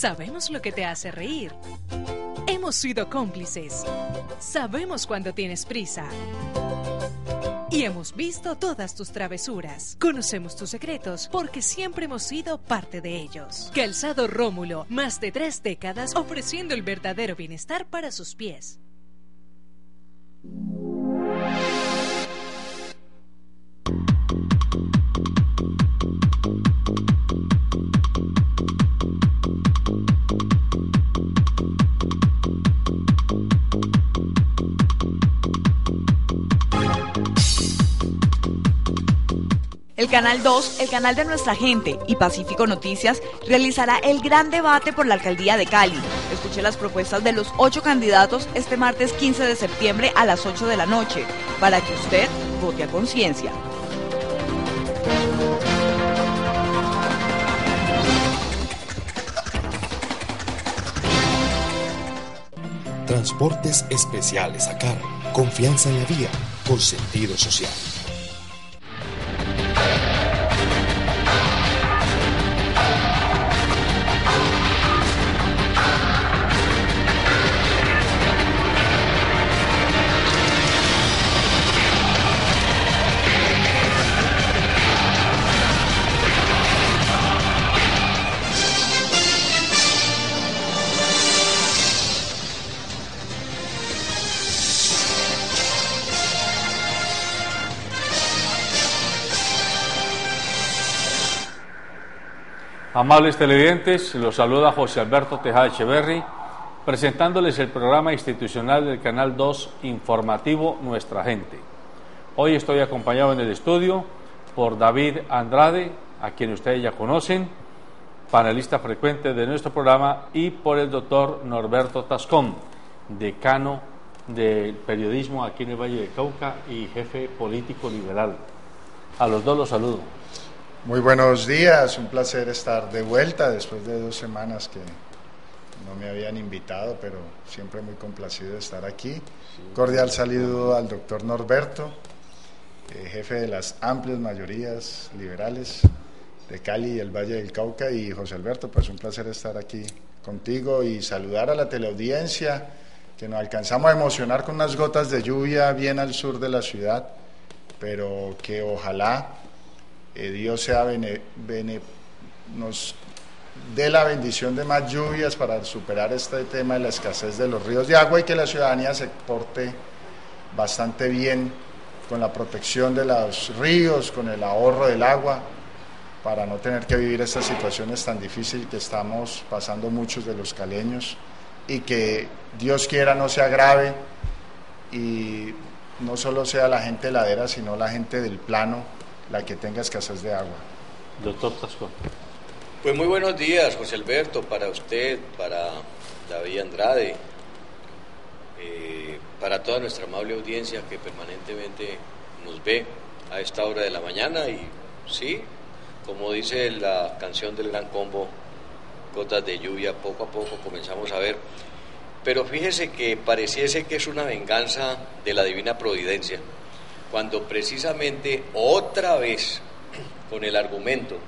Sabemos lo que te hace reír. Hemos sido cómplices. Sabemos cuando tienes prisa. Y hemos visto todas tus travesuras. Conocemos tus secretos porque siempre hemos sido parte de ellos. Calzado Rómulo, más de 3 décadas ofreciendo el verdadero bienestar para sus pies. El Canal 2, el canal de nuestra gente, y Pacífico Noticias realizará el gran debate por la alcaldía de Cali. Escuche las propuestas de los 8 candidatos este martes 15 de septiembre a las 8 de la noche, para que usted vote a conciencia. Transportes especiales a cargo. Confianza en la vía, con sentido social. Amables televidentes, los saluda José Alberto Tejada Echeverri, presentándoles el programa institucional del Canal 2 informativo Nuestra Gente. Hoy estoy acompañado en el estudio por David Andrade, a quien ustedes ya conocen, panelista frecuente de nuestro programa, y por el doctor Norberto Tascón, decano del periodismo aquí en el Valle del Cauca y jefe político liberal. A los dos los saludo. Muy buenos días, un placer estar de vuelta después de 2 semanas que no me habían invitado, pero siempre muy complacido de estar aquí. Cordial saludo al doctor Norberto, jefe de las amplias mayorías liberales de Cali y el Valle del Cauca, y José Alberto, pues un placer estar aquí contigo y saludar a la teleaudiencia, que nos alcanzamos a emocionar con unas gotas de lluvia bien al sur de la ciudad, pero que ojalá Dios nos dé la bendición de más lluvias para superar este tema de la escasez de los ríos de agua, y que la ciudadanía se porte bastante bien con la protección de los ríos, con el ahorro del agua, para no tener que vivir estas situaciones tan difíciles que estamos pasando muchos de los caleños, y que Dios quiera no se agrave y no solo sea la gente ladera, sino la gente del plano la que tenga escasez de agua. Doctor Tascón. Pues muy buenos días, José Alberto, para usted, para David Andrade, para toda nuestra amable audiencia que permanentemente nos ve a esta hora de la mañana. Y sí, como dice la canción del Gran Combo, gotas de lluvia, poco a poco comenzamos a ver. Pero fíjese que pareciese que es una venganza de la divina providencia, cuando precisamente otra vez, con el argumento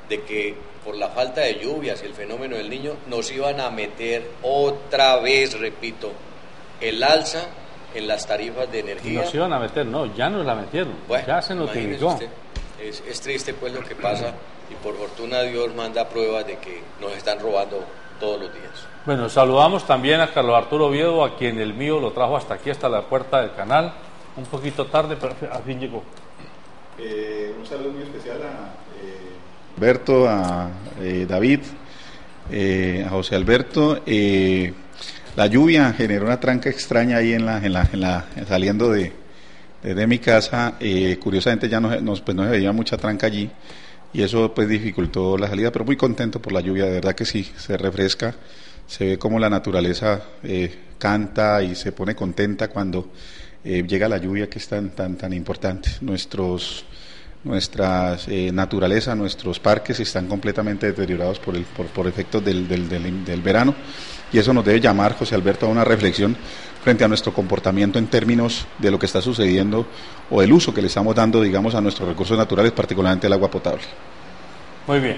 de que por la falta de lluvias y el fenómeno del Niño, nos iban a meter otra vez, repito, el alza en las tarifas de energía. Nos iban a meter, no, ya nos la metieron, bueno, ya se notificó. Es triste pues lo que pasa, y por fortuna Dios manda pruebas de que nos están robando todos los días. Bueno, saludamos también a Carlos Arturo Oviedo, a quien el mío lo trajo hasta aquí, hasta la puerta del canal. Un poquito tarde, pero al fin llegó. Un saludo muy especial a Alberto, a David, a José Alberto. La lluvia generó una tranca extraña ahí saliendo de mi casa. Curiosamente ya no se veía mucha tranca allí, y eso pues dificultó la salida, pero muy contento por la lluvia, de verdad que sí, se refresca, se ve como la naturaleza canta y se pone contenta cuando llega la lluvia, que es tan importante. Nuestra naturaleza, nuestros parques están completamente deteriorados por efectos del verano, y eso nos debe llamar, José Alberto, a una reflexión frente a nuestro comportamiento en términos de lo que está sucediendo o el uso que le estamos dando, digamos, a nuestros recursos naturales, particularmente el agua potable. Muy bien.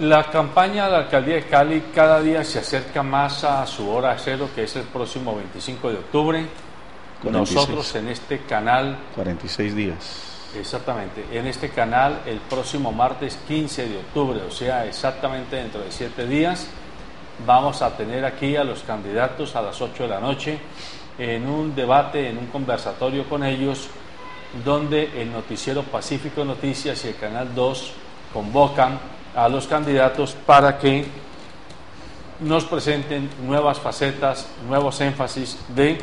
La campaña de la Alcaldía de Cali cada día se acerca más a su hora cero, que es el próximo 25 de octubre. 46. Nosotros en este canal... 46 días. Exactamente, en este canal el próximo martes 15 de octubre, o sea, exactamente dentro de 7 días, vamos a tener aquí a los candidatos a las 8 de la noche en un debate, en un conversatorio con ellos, donde el noticiero Pacífico Noticias y el Canal 2 convocan a los candidatos para que nos presenten nuevas facetas, nuevos énfasis de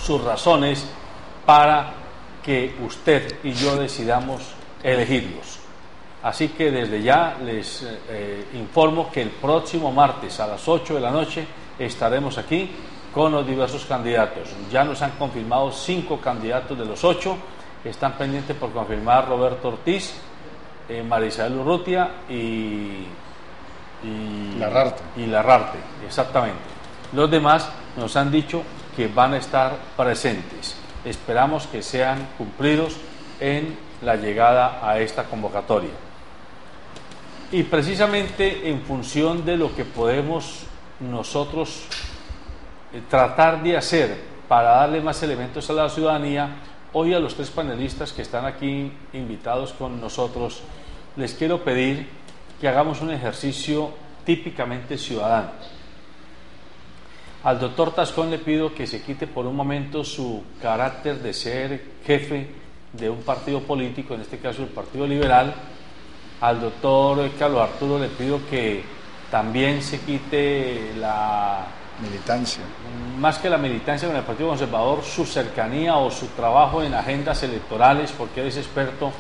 sus razones para que usted y yo decidamos elegirlos. Así que desde ya les informo que el próximo martes a las 8 de la noche estaremos aquí con los diversos candidatos. Ya nos han confirmado 5 candidatos de los 8, están pendientes por confirmar Roberto Ortiz, María Isabel Urrutia y Larrarte, exactamente. Los demás nos han dicho que van a estar presentes. Esperamos que sean cumplidos en la llegada a esta convocatoria. Y precisamente en función de lo que podemos nosotros tratar de hacer para darle más elementos a la ciudadanía, hoy a los 3 panelistas que están aquí invitados con nosotros, les quiero pedir que hagamos un ejercicio típicamente ciudadano. Al doctor Tascón le pido que se quite por un momento su carácter de ser jefe de un partido político, en este caso el Partido Liberal. Al doctor Carlos Arturo le pido que también se quite la militancia, más que la militancia con el Partido Conservador, su cercanía o su trabajo en agendas electorales, porque él es experto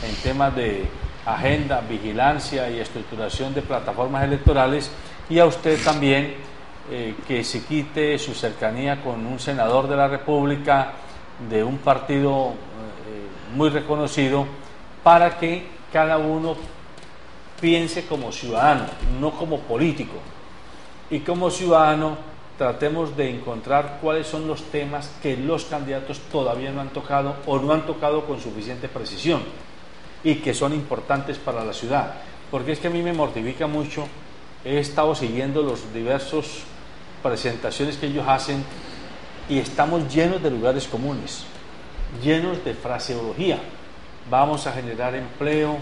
en temas de agenda, vigilancia y estructuración de plataformas electorales. Y a usted también que se quite su cercanía con un senador de la República de un partido muy reconocido, para que cada uno piense como ciudadano, no como político, y como ciudadano tratemos de encontrar cuáles son los temas que los candidatos todavía no han tocado o no han tocado con suficiente precisión y que son importantes para la ciudad. Porque es que a mí me mortifica mucho, he estado siguiendo los diversos presentaciones que ellos hacen y estamos llenos de lugares comunes, llenos de fraseología. Vamos a generar empleo,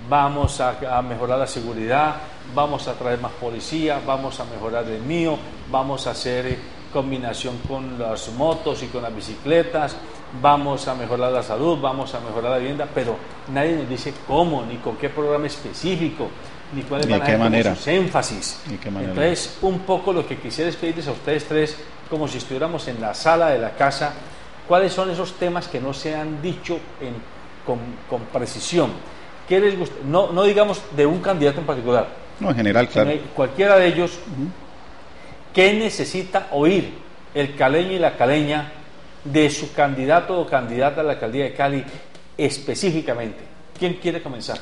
vamos a mejorar la seguridad, vamos a traer más policía, vamos a mejorar el mío, vamos a hacer combinación con las motos y con las bicicletas, vamos a mejorar la salud, vamos a mejorar la vivienda, pero nadie nos dice cómo, ni con qué programa específico, ni cuáles van a ser sus énfasis. Entonces, un poco lo que quisiera es pedirles a ustedes 3, como si estuviéramos en la sala de la casa, cuáles son esos temas que no se han dicho con precisión. ¿Qué les gusta? No digamos de un candidato en particular. No, en general, claro. Cualquiera de ellos, ¿qué necesita oír el caleño y la caleña de su candidato o candidata a la alcaldía de Cali específicamente? ¿Quién quiere comenzar?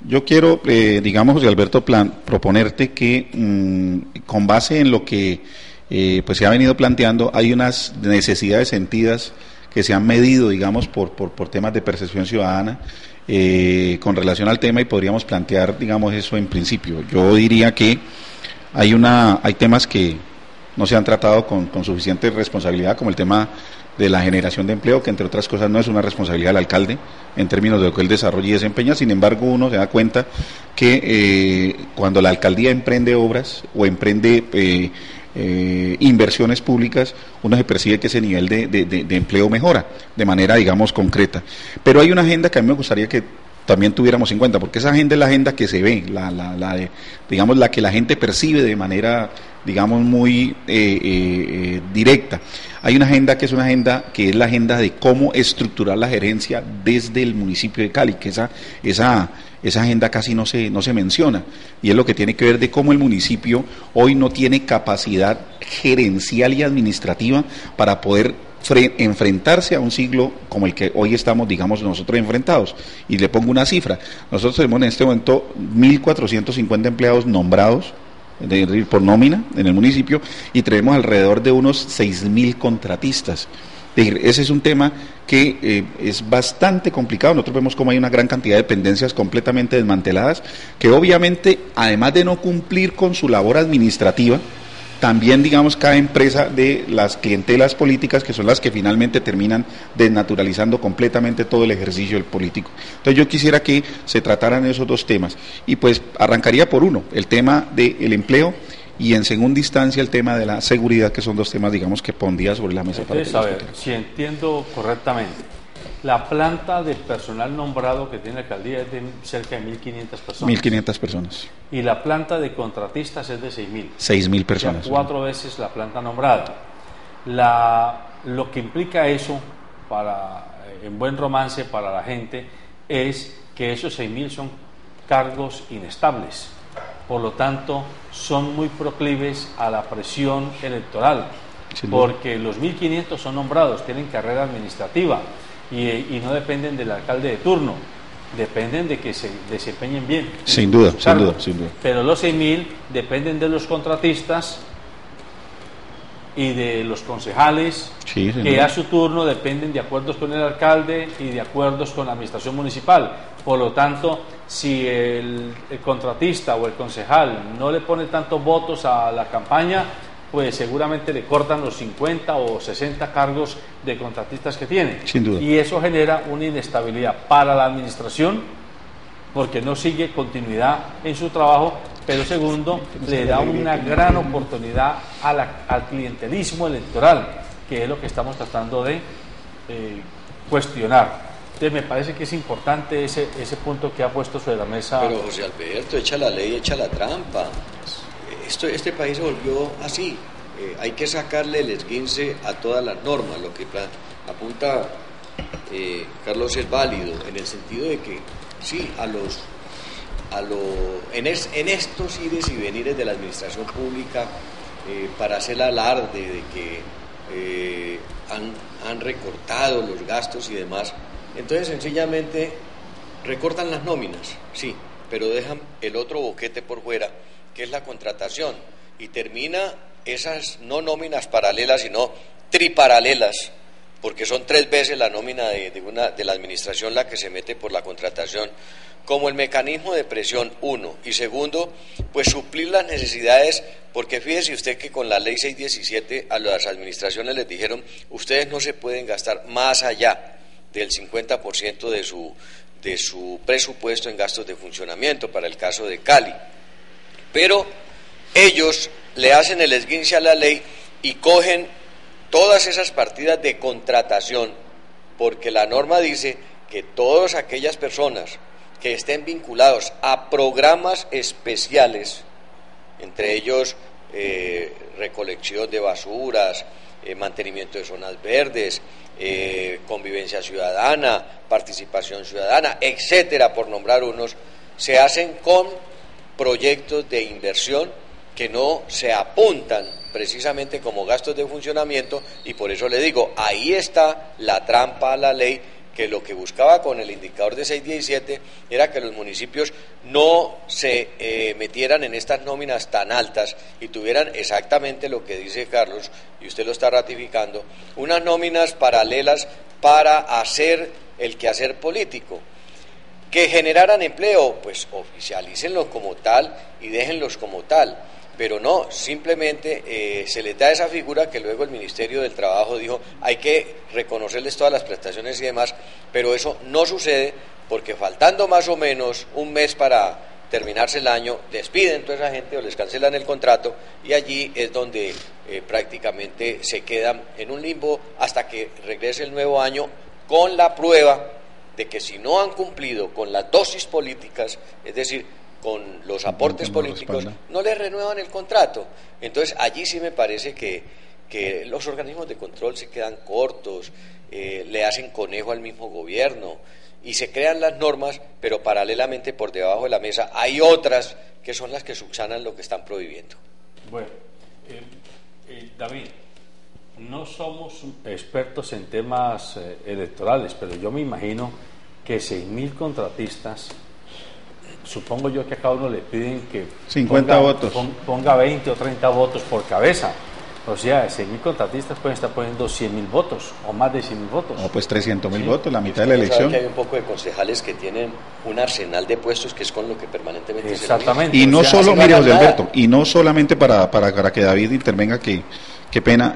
Yo quiero, digamos, José Alberto, proponerte que con base en lo que pues se ha venido planteando, hay unas necesidades sentidas que se han medido, digamos, por temas de percepción ciudadana con relación al tema, y podríamos plantear, digamos, eso en principio. Yo diría que hay temas que no se han tratado con suficiente responsabilidad, como el tema de la generación de empleo, que entre otras cosas no es una responsabilidad del alcalde en términos de lo que él desarrolla y desempeña. Sin embargo, uno se da cuenta que cuando la alcaldía emprende obras o emprende inversiones públicas, uno se percibe que ese nivel de empleo mejora de manera, digamos, concreta. Pero hay una agenda que a mí me gustaría que también tuviéramos en cuenta, porque esa agenda es la agenda que se ve, digamos, la que la gente percibe de manera, digamos, muy directa. Hay una agenda que es la agenda de cómo estructurar la gerencia desde el municipio de Cali, que esa agenda casi no se menciona, y es lo que tiene que ver de cómo el municipio hoy no tiene capacidad gerencial y administrativa para poder enfrentarse a un siglo como el que hoy estamos, digamos, nosotros enfrentados. Y le pongo una cifra: nosotros tenemos en este momento 1.450 empleados nombrados por nómina en el municipio, y tenemos alrededor de unos 6.000 contratistas. Ese es un tema que es bastante complicado. Nosotros vemos cómo hay una gran cantidad de dependencias completamente desmanteladas, que obviamente, además de no cumplir con su labor administrativa, también, digamos, cada empresa de las clientelas políticas, que son las que finalmente terminan desnaturalizando completamente todo el ejercicio del político. Entonces yo quisiera que se trataran esos dos temas, y pues arrancaría por uno, el tema del empleo, y en segunda instancia el tema de la seguridad, que son dos temas, digamos, que pondría sobre la mesa. Entonces, a ver, si entiendo correctamente, la planta de personal nombrado que tiene la alcaldía es de cerca de 1.500 personas. 1.500 personas. Y la planta de contratistas es de 6.000. 6.000 personas. Ya 4 veces la planta nombrada. Lo que implica eso, en buen romance para la gente, es que esos 6.000 son cargos inestables. Por lo tanto, son muy proclives a la presión electoral, porque los 1.500 son nombrados, tienen carrera administrativa y no dependen del alcalde de turno, dependen de que se desempeñen bien. Sin duda, sin duda. Pero los 6.000 dependen de los contratistas y de los concejales, que a su turno dependen de acuerdos con el alcalde y de acuerdos con la administración municipal. Por lo tanto, si el contratista o el concejal no le pone tantos votos a la campaña, pues seguramente le cortan los 50 o 60 cargos de contratistas que tiene. Sin duda. Y eso genera una inestabilidad para la administración, porque no sigue continuidad en su trabajo, pero segundo, le da una gran oportunidad al clientelismo electoral, que es lo que estamos tratando de cuestionar. Entonces me parece que es importante ese punto que ha puesto sobre la mesa. Pero José Alberto, echa la ley, echa la trampa. Este país se volvió así. Hay que sacarle el esguince a todas las normas. Lo que apunta Carlos es válido, en el sentido de que sí, en estos ires y venires de la administración pública, para hacer alarde de que han recortado los gastos y demás, entonces sencillamente recortan las nóminas, sí, pero dejan el otro boquete por fuera, que es la contratación, y termina esas no nóminas paralelas, sino triparalelas, porque son 3 veces la nómina de la administración la que se mete por la contratación, como el mecanismo de presión, uno, y segundo, pues suplir las necesidades, porque fíjese usted que con la ley 617 a las administraciones les dijeron, ustedes no se pueden gastar más allá del 50% de su presupuesto en gastos de funcionamiento, para el caso de Cali, pero ellos le hacen el esguince a la ley y cogen todas esas partidas de contratación, porque la norma dice que todas aquellas personas que estén vinculados a programas especiales, entre ellos recolección de basuras, mantenimiento de zonas verdes, convivencia ciudadana, participación ciudadana, etcétera, por nombrar unos, se hacen con proyectos de inversión que no se apuntan precisamente como gastos de funcionamiento, y por eso le digo, ahí está la trampa a la ley, que lo que buscaba con el indicador de 617 era que los municipios no se metieran en estas nóminas tan altas y tuvieran exactamente lo que dice Carlos, y usted lo está ratificando, unas nóminas paralelas para hacer el quehacer político. Que generaran empleo, pues oficialícenlo como tal y déjenlos como tal, pero no, simplemente se les da esa figura que luego el Ministerio del Trabajo dijo, hay que reconocerles todas las prestaciones y demás, pero eso no sucede, porque faltando más o menos un mes para terminarse el año, despiden toda esa gente o les cancelan el contrato, y allí es donde prácticamente se quedan en un limbo hasta que regrese el nuevo año, con la prueba de que si no han cumplido con las dosis políticas, es decir, con los aportes políticos, no les renuevan el contrato. Entonces allí sí me parece que los organismos de control se quedan cortos, le hacen conejo al mismo gobierno y se crean las normas, pero paralelamente por debajo de la mesa hay otras que son las que subsanan lo que están prohibiendo. Bueno, David, no somos expertos en temas electorales, pero yo me imagino que 6.000 contratistas, supongo yo que a cada uno le piden que 50 votos. ponga 20 o 30 votos por cabeza. O sea, 100.000 contratistas pueden estar poniendo 100.000 votos o más de 100.000 votos. No, pues 300.000 Sí. votos, la mitad de la elección. Que hay un poco de concejales que tienen un arsenal de puestos que es con lo que permanentemente Exactamente. Y no O sea, solo, si no mire, hagan José nada. Alberto, y no solamente para que David intervenga, qué pena,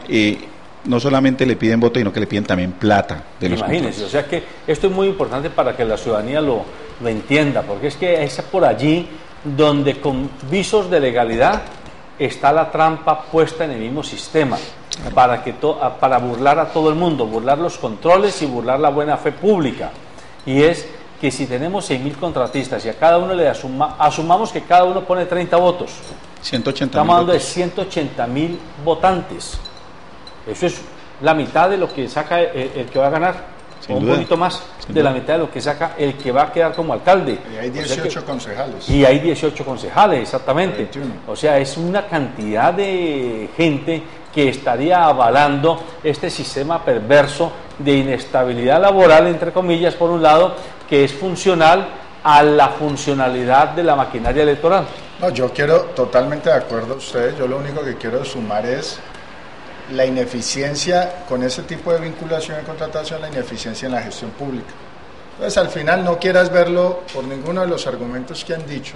no solamente le piden voto, sino que le piden también plata de los Imagínense, contratos. o sea que esto es muy importante para que la ciudadanía lo entienda, porque es que es por allí donde con visos de legalidad está la trampa puesta en el mismo sistema, para burlar a todo el mundo, burlar los controles y burlar la buena fe pública. Y es que si tenemos 6.000 contratistas y a cada uno le asumamos que cada uno pone 30 votos, 180.000 estamos hablando de votos. 180.000 votantes. Eso es la mitad de lo que saca el que va a ganar, Sin o un duda. poquito más Sin de la duda. mitad de lo que saca el que va a quedar como alcalde. Y hay O sea 18 concejales. y hay 18 concejales, exactamente. 21. O sea, es una cantidad de gente que estaría avalando este sistema perverso de inestabilidad laboral, entre comillas, por un lado, que es funcional a la funcionalidad de la maquinaria electoral. No, yo quiero, totalmente de acuerdo a ustedes, yo lo único que quiero sumar es la ineficiencia con ese tipo de vinculación y contratación, la ineficiencia en la gestión pública. Entonces, al final no quieras verlo por ninguno de los argumentos que han dicho,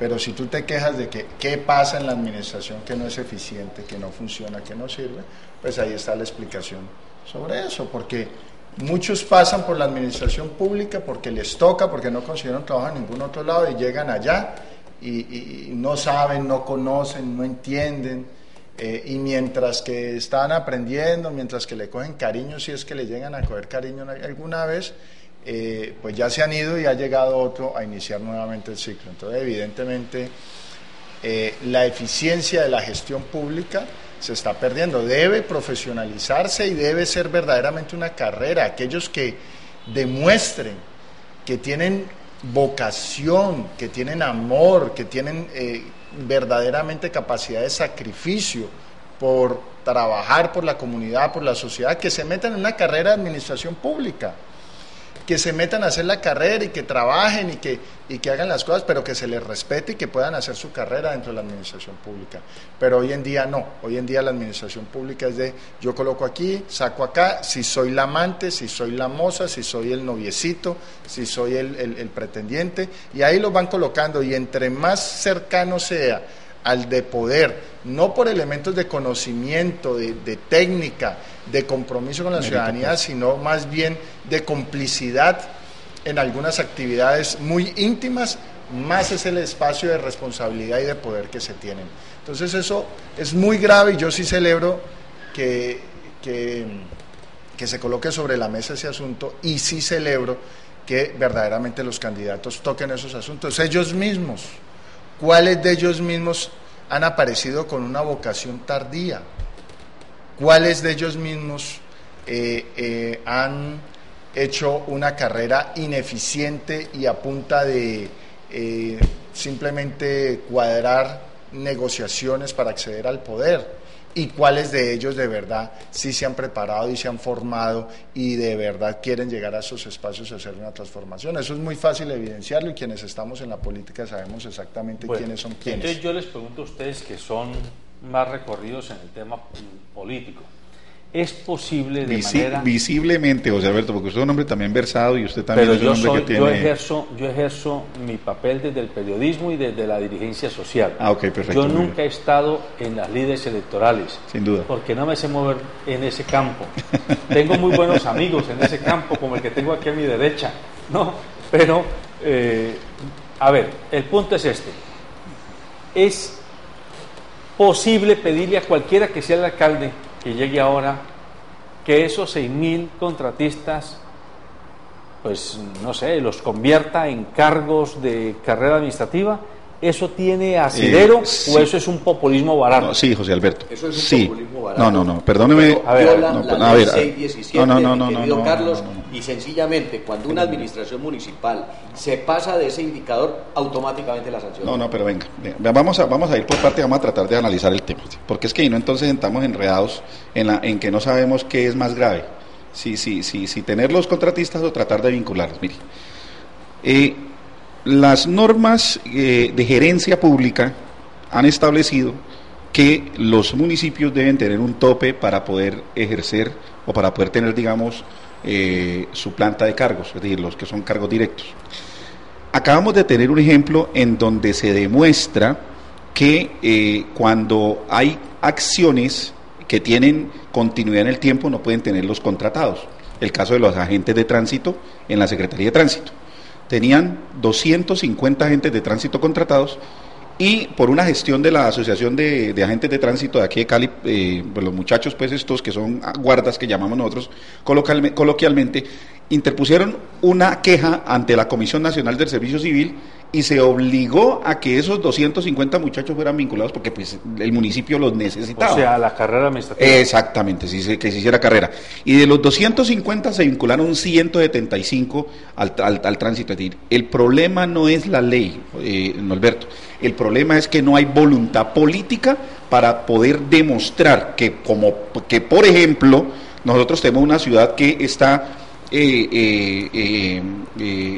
pero si tú te quejas de que qué pasa en la administración que no es eficiente, que no funciona, que no sirve, pues ahí está la explicación sobre eso, porque muchos pasan por la administración pública porque les toca, porque no consiguieron trabajo en ningún otro lado y llegan allá y no saben, no conocen, no entienden, y mientras que están aprendiendo, mientras que le cogen cariño, si es que le llegan a coger cariño alguna vez, pues ya se han ido y ha llegado otro a iniciar nuevamente el ciclo. Entonces, evidentemente, la eficiencia de la gestión pública se está perdiendo. Debe profesionalizarse y debe ser verdaderamente una carrera. Aquellos que demuestren que tienen vocación, que tienen amor, que tienen verdaderamente capacidad de sacrificio por trabajar por la comunidad, por la sociedad, que se metan en una carrera de administración pública, que se metan a hacer la carrera y que trabajen y que hagan las cosas, pero que se les respete y que puedan hacer su carrera dentro de la administración pública. Pero hoy en día no, hoy en día la administración pública es de yo coloco aquí, saco acá, si soy la amante, si soy la moza, si soy el noviecito, si soy el pretendiente, y ahí los van colocando, y entre más cercano sea al de poder, no por elementos de conocimiento, de técnica, de compromiso con la ciudadanía, sino más bien de complicidad en algunas actividades muy íntimas, más es el espacio de responsabilidad y de poder que se tienen. Entonces eso es muy grave y yo sí celebro que se coloque sobre la mesa ese asunto, y sí celebro que verdaderamente los candidatos toquen esos asuntos. Ellos mismos, ¿cuáles de ellos mismos han aparecido con una vocación tardía? ¿Cuáles de ellos mismos han hecho una carrera ineficiente y a punta de simplemente cuadrar negociaciones para acceder al poder? ¿Y cuáles de ellos de verdad sí se han preparado y se han formado y de verdad quieren llegar a esos espacios y hacer una transformación? Eso es muy fácil evidenciarlo, y quienes estamos en la política sabemos exactamente quiénes son quiénes. Entonces yo les pregunto a ustedes que son más recorridos en el tema político. ¿Es posible de manera... Visiblemente, José Alberto, porque usted es un hombre también versado y usted también es un hombre que tiene... yo ejerzo mi papel desde el periodismo y desde la dirigencia social. Ah, ok, perfecto. Yo nunca he estado en las lides electorales. Sin duda. Porque no me sé mover en ese campo. Tengo muy buenos amigos en ese campo, como el que tengo aquí a mi derecha, ¿no? Pero, a ver, el punto es este. Es posible pedirle a cualquiera que sea el alcalde que llegue ahora, que esos 6.000 contratistas, pues no sé, los convierta en cargos de carrera administrativa. ¿Eso tiene asidero sí. o eso es un populismo barato? No, sí, José Alberto. Eso es un sí. populismo barato. No, perdóneme. A ver, Viola no, la a ley ver, 617, no, querido Carlos, no. y sencillamente cuando una administración municipal se pasa de ese indicador, automáticamente la sanciona. No, pero venga, vamos a ir por parte, vamos a tratar de analizar el tema, porque es que no, entonces estamos enredados en que no sabemos qué es más grave, si tener los contratistas o tratar de vincularlos. Mire, las normas de gerencia pública han establecido que los municipios deben tener un tope para poder ejercer o para poder tener, digamos, su planta de cargos, es decir, los que son cargos directos. Acabamos de tener un ejemplo en donde se demuestra que cuando hay acciones que tienen continuidad en el tiempo no pueden tener los contratados. El caso de los agentes de tránsito en la Secretaría de Tránsito. Tenían 250 agentes de tránsito contratados y por una gestión de la Asociación de Agentes de Tránsito de aquí de Cali, pues los muchachos pues estos que son guardas que llamamos nosotros coloquialmente, interpusieron una queja ante la Comisión Nacional del Servicio Civil y se obligó a que esos 250 muchachos fueran vinculados porque pues el municipio los necesitaba. O sea, la carrera administrativa. Exactamente, que se hiciera carrera. Y de los 250 se vincularon 175 al tránsito. Es decir, el problema no es la ley, Norberto, el problema es que no hay voluntad política para poder demostrar que por ejemplo, nosotros tenemos una ciudad que está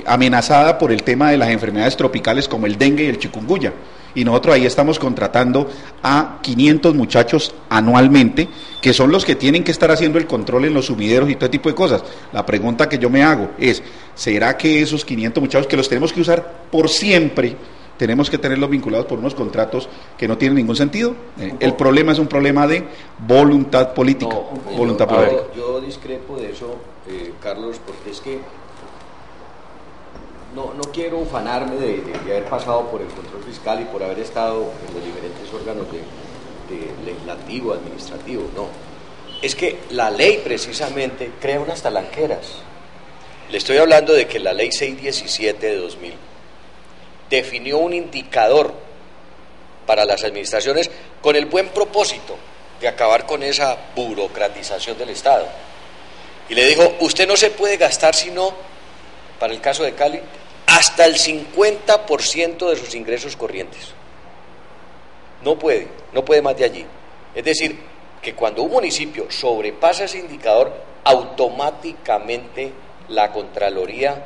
amenazada por el tema de las enfermedades tropicales como el dengue y el chikungunya, y nosotros ahí estamos contratando a 500 muchachos anualmente, que son los que tienen que estar haciendo el control en los sumideros y todo tipo de cosas. La pregunta que yo me hago es, ¿será que esos 500 muchachos que los tenemos que usar por siempre, tenemos que tenerlos vinculados por unos contratos que no tienen ningún sentido? El problema es un problema de voluntad política. Yo discrepo de eso, Carlos, porque es que no quiero ufanarme de haber pasado por el control fiscal y por haber estado en los diferentes órganos de legislativo, administrativo, no. Es que la ley precisamente crea unas talanqueras. Le estoy hablando de que la ley 617 de 2000 definió un indicador para las administraciones con el buen propósito de acabar con esa burocratización del Estado. Y le dijo, usted no se puede gastar sino, para el caso de Cali, hasta el 50% de sus ingresos corrientes. No puede más de allí. Es decir, que cuando un municipio sobrepasa ese indicador, automáticamente la Contraloría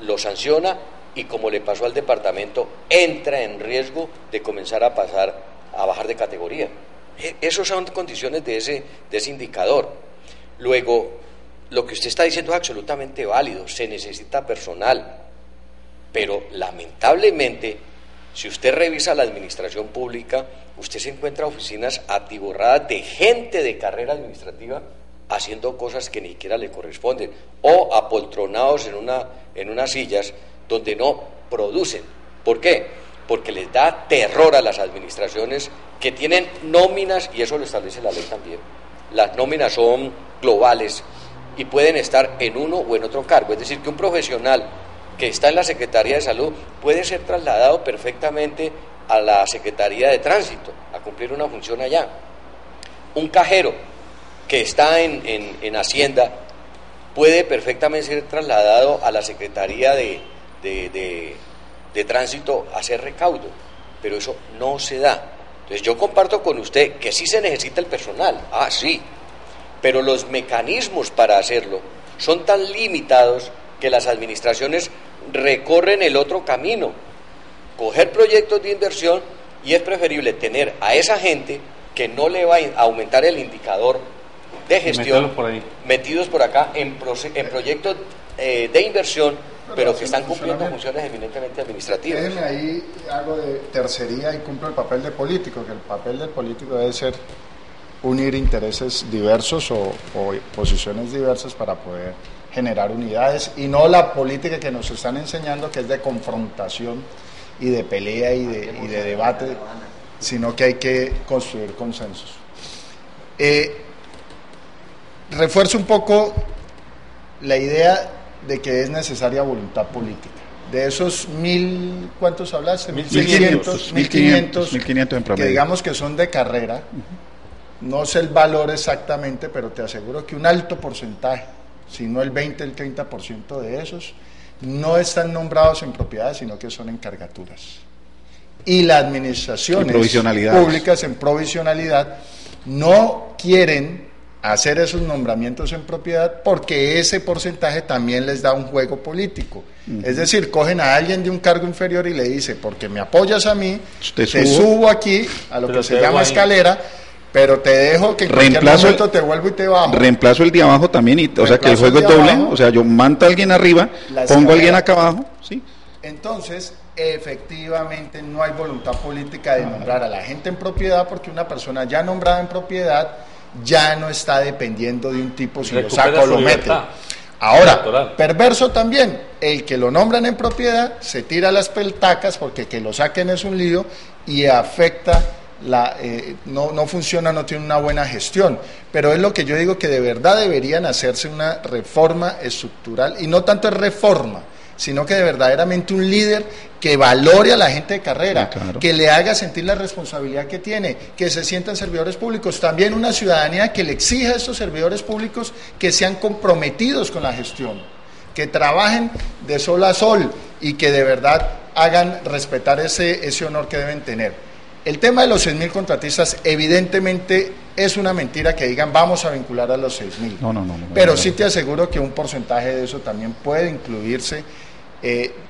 lo sanciona y, como le pasó al departamento, entra en riesgo de comenzar a bajar de categoría. Esas son condiciones de ese indicador. Luego, lo que usted está diciendo es absolutamente válido, se necesita personal, pero lamentablemente, si usted revisa la administración pública, usted se encuentra oficinas atiborradas de gente de carrera administrativa haciendo cosas que ni siquiera le corresponden, o apoltronados en unas sillas donde no producen. ¿Por qué? Porque les da terror a las administraciones que tienen nóminas, y eso lo establece la ley también. Las nóminas son globales y pueden estar en uno o en otro cargo. Es decir, que un profesional que está en la Secretaría de Salud puede ser trasladado perfectamente a la Secretaría de Tránsito, a cumplir una función allá. Un cajero que está en Hacienda puede perfectamente ser trasladado a la Secretaría de Tránsito a hacer recaudo, pero eso no se da. Entonces yo comparto con usted que sí se necesita el personal, sí, pero los mecanismos para hacerlo son tan limitados que las administraciones recorren el otro camino, coger proyectos de inversión, y es preferible tener a esa gente que no le va a aumentar el indicador de gestión, metidos por acá en proyectos de inversión, pero que están cumpliendo funciones eminentemente administrativas. Déjeme ahí algo de tercería y cumple el papel de político, que el papel del político debe ser unir intereses diversos o posiciones diversas para poder generar unidades, y no la política que nos están enseñando, que es de confrontación y de pelea y de debate, sino que hay que construir consensos. Refuerzo un poco la idea de que es necesaria voluntad política. De esos 1.000, ¿cuántos hablaste? 1.500 en promedio, que digamos que son de carrera. No sé el valor exactamente, pero te aseguro que un alto porcentaje, si no el 20, el 30% de esos, no están nombrados en propiedades, sino que son en cargaturas. Y las administraciones públicas en provisionalidad no quieren hacer esos nombramientos en propiedad, porque ese porcentaje también les da un juego político. Es decir, cogen a alguien de un cargo inferior y le dice, porque me apoyas a mí, te subo aquí a lo que se llama escalera, pero te dejo que en cualquier momento te vuelvo y te bajo. Reemplazo el de abajo también, o sea que el juego es doble, o sea, yo manto a alguien arriba, pongo a alguien acá abajo, ¿sí? Entonces, efectivamente no hay voluntad política de nombrar a la gente en propiedad, porque una persona ya nombrada en propiedad ya no está dependiendo de un tipo si lo saca o lo mete. Ahora, perverso también, el que lo nombran en propiedad se tira las peltacas porque que lo saquen es un lío y afecta no funciona, no tiene una buena gestión. Pero es lo que yo digo, que de verdad deberían hacerse una reforma estructural, y no tanto es reforma, sino que de verdaderamente un líder que valore a la gente de carrera, claro, que le haga sentir la responsabilidad que tiene, que se sientan servidores públicos, también una ciudadanía que le exija a estos servidores públicos que sean comprometidos con la gestión, que trabajen de sol a sol y que de verdad hagan respetar ese honor que deben tener. El tema de los 6.000 contratistas, evidentemente es una mentira que digan vamos a vincular a los 6.000. Pero sí te aseguro que un porcentaje de eso también puede incluirse,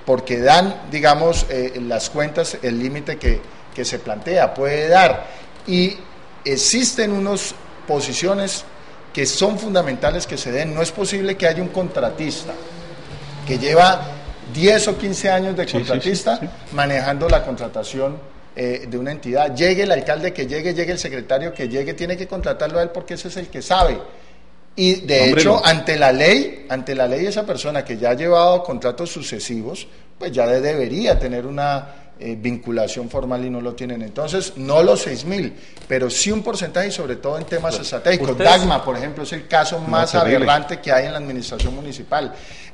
porque dan, digamos, las cuentas, el límite que se plantea, puede dar. Y existen unas posiciones que son fundamentales que se den. No es posible que haya un contratista que lleva 10 o 15 años de contratista manejando la contratación de una entidad. Llegue el alcalde que llegue el secretario que llegue, tiene que contratarlo a él porque ese es el que sabe. Y de hecho, ante la ley esa persona que ya ha llevado contratos sucesivos, pues ya debería tener una vinculación formal y no lo tienen. Entonces, no los 6.000, pero sí un porcentaje, y sobre todo en temas estratégicos. Dagma, por ejemplo, es el caso más aberrante que hay en la administración municipal.